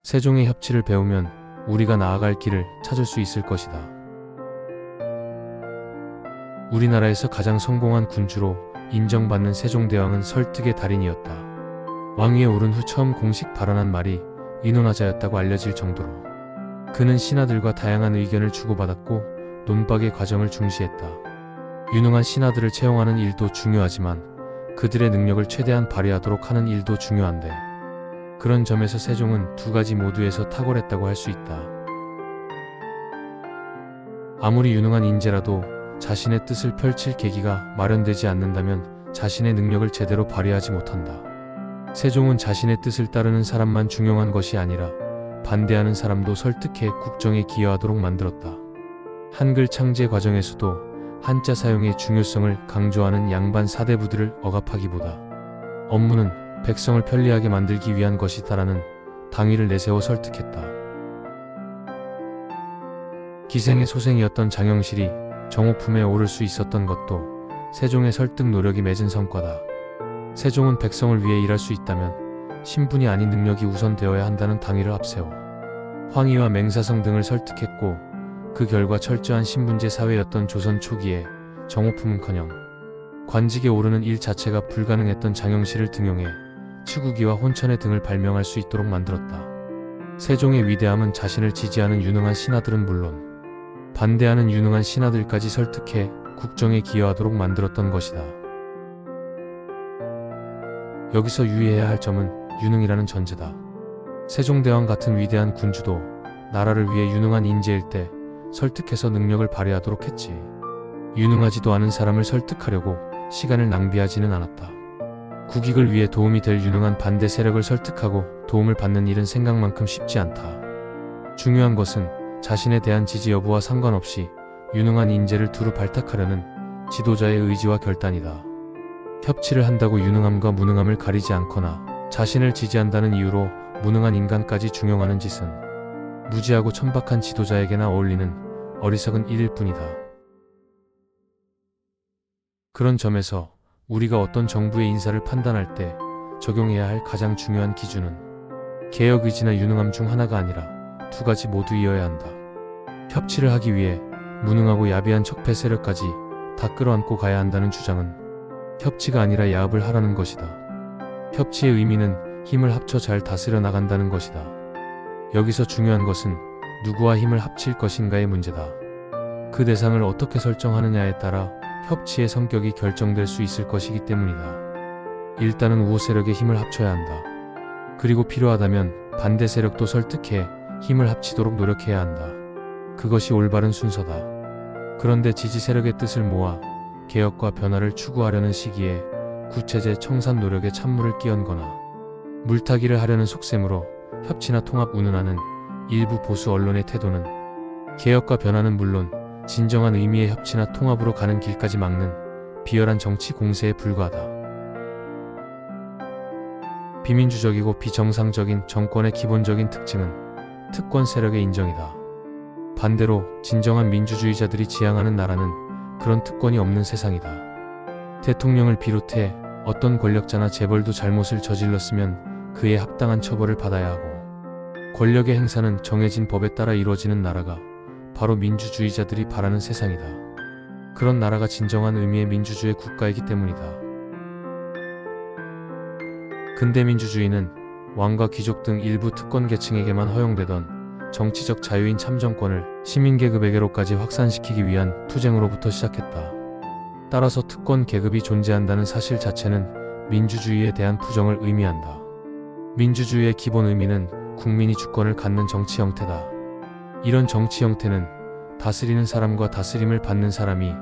세종의 협치를 배우면 우리가 나아갈 길을 찾을 수 있을 것이다. 우리나라에서 가장 성공한 군주로 인정받는 세종대왕은 설득의 달인이었다. 왕위에 오른 후 처음 공식 발언한 말이 인원하자였다고 알려질 정도로 그는 신하들과 다양한 의견을 주고받았고 논박의 과정을 중시했다. 유능한 신하들을 채용하는 일도 중요하지만 그들의 능력을 최대한 발휘하도록 하는 일도 중요한데, 그런 점에서 세종은 두 가지 모두에서 탁월했다고 할 수 있다. 아무리 유능한 인재라도 자신의 뜻을 펼칠 계기가 마련되지 않는다면 자신의 능력을 제대로 발휘하지 못한다. 세종은 자신의 뜻을 따르는 사람만 중용한 것이 아니라 반대하는 사람도 설득해 국정에 기여하도록 만들었다. 한글 창제 과정에서도 한자 사용의 중요성을 강조하는 양반 사대부들을 억압하기보다 업무는 백성을 편리하게 만들기 위한 것이다라는 당위를 내세워 설득했다. 기생의 소생이었던 장영실이 정오품에 오를 수 있었던 것도 세종의 설득 노력이 맺은 성과다. 세종은 백성을 위해 일할 수 있다면 신분이 아닌 능력이 우선되어야 한다는 당위를 앞세워 황희와 맹사성 등을 설득했고, 그 결과 철저한 신분제 사회였던 조선 초기에 정오품은커녕 관직에 오르는 일 자체가 불가능했던 장영실을 등용해 치국이와 혼천의 등을 발명할 수 있도록 만들었다. 세종의 위대함은 자신을 지지하는 유능한 신하들은 물론 반대하는 유능한 신하들까지 설득해 국정에 기여하도록 만들었던 것이다. 여기서 유의해야 할 점은 유능이라는 전제다. 세종대왕 같은 위대한 군주도 나라를 위해 유능한 인재일 때 설득해서 능력을 발휘하도록 했지, 유능하지도 않은 사람을 설득하려고 시간을 낭비하지는 않았다. 국익을 위해 도움이 될 유능한 반대 세력을 설득하고 도움을 받는 일은 생각만큼 쉽지 않다. 중요한 것은 자신에 대한 지지 여부와 상관없이 유능한 인재를 두루 발탁하려는 지도자의 의지와 결단이다. 협치를 한다고 유능함과 무능함을 가리지 않거나 자신을 지지한다는 이유로 무능한 인간까지 중용하는 짓은 무지하고 천박한 지도자에게나 어울리는 어리석은 일일 뿐이다. 그런 점에서 우리가 어떤 정부의 인사를 판단할 때 적용해야 할 가장 중요한 기준은 개혁 의지나 유능함 중 하나가 아니라 두 가지 모두이어야 한다. 협치를 하기 위해 무능하고 야비한 적폐 세력까지 다 끌어안고 가야 한다는 주장은 협치가 아니라 야합을 하라는 것이다. 협치의 의미는 힘을 합쳐 잘 다스려 나간다는 것이다. 여기서 중요한 것은 누구와 힘을 합칠 것인가의 문제다. 그 대상을 어떻게 설정하느냐에 따라 협치의 성격이 결정될 수 있을 것이기 때문이다. 일단은 우호 세력의 힘을 합쳐야 한다. 그리고 필요하다면 반대 세력도 설득해 힘을 합치도록 노력해야 한다. 그것이 올바른 순서다. 그런데 지지 세력의 뜻을 모아 개혁과 변화를 추구하려는 시기에 구체제 청산 노력에 찬물을 끼얹거나 물타기를 하려는 속셈으로 협치나 통합 운운하는 일부 보수 언론의 태도는 개혁과 변화는 물론 진정한 의미의 협치나 통합으로 가는 길까지 막는 비열한 정치 공세에 불과하다. 비민주적이고 비정상적인 정권의 기본적인 특징은 특권 세력의 인정이다. 반대로 진정한 민주주의자들이 지향하는 나라는 그런 특권이 없는 세상이다. 대통령을 비롯해 어떤 권력자나 재벌도 잘못을 저질렀으면 그에 합당한 처벌을 받아야 하고, 권력의 행사는 정해진 법에 따라 이루어지는 나라가 바로 민주주의자들이 바라는 세상이다. 그런 나라가 진정한 의미의 민주주의 국가이기 때문이다. 근대 민주주의는 왕과 귀족 등 일부 특권 계층에게만 허용되던 정치적 자유인 참정권을 시민계급에게로까지 확산시키기 위한 투쟁으로부터 시작했다. 따라서 특권 계급이 존재한다는 사실 자체는 민주주의에 대한 부정을 의미한다. 민주주의의 기본 의미는 국민이 주권을 갖는 정치 형태다. 이런 정치 형태는 다스리는 사람과 다스림을 받는 사람이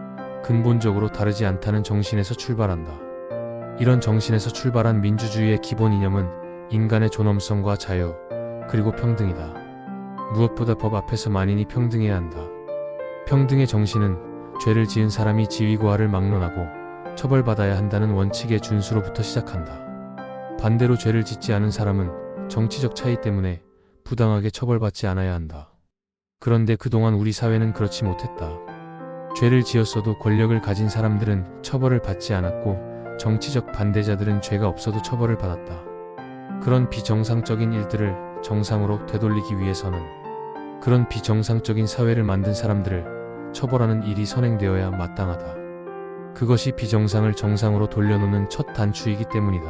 근본적으로 다르지 않다는 정신에서 출발한다. 이런 정신에서 출발한 민주주의의 기본 이념은 인간의 존엄성과 자유, 그리고 평등이다. 무엇보다 법 앞에서 만인이 평등해야 한다. 평등의 정신은 죄를 지은 사람이 지위고하를 막론하고 처벌받아야 한다는 원칙의 준수로부터 시작한다. 반대로 죄를 짓지 않은 사람은 정치적 차이 때문에 부당하게 처벌받지 않아야 한다. 그런데 그동안 우리 사회는 그렇지 못했다. 죄를 지었어도 권력을 가진 사람들은 처벌을 받지 않았고 정치적 반대자들은 죄가 없어도 처벌을 받았다. 그런 비정상적인 일들을 정상으로 되돌리기 위해서는 그런 비정상적인 사회를 만든 사람들을 처벌하는 일이 선행되어야 마땅하다. 그것이 비정상을 정상으로 돌려놓는 첫 단추이기 때문이다.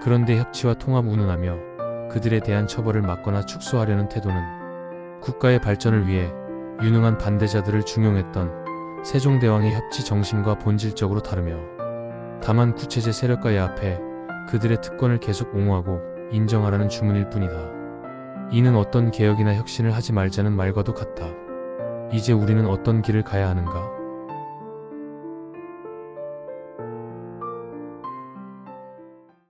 그런데 협치와 통합 운운하며 그들에 대한 처벌을 막거나 축소하려는 태도는 국가의 발전을 위해 유능한 반대자들을 중용했던 세종대왕의 협치 정신과 본질적으로 다르며 다만 구체제 세력과 야합해 그들의 특권을 계속 옹호하고 인정하라는 주문일 뿐이다. 이는 어떤 개혁이나 혁신을 하지 말자는 말과도 같다. 이제 우리는 어떤 길을 가야 하는가?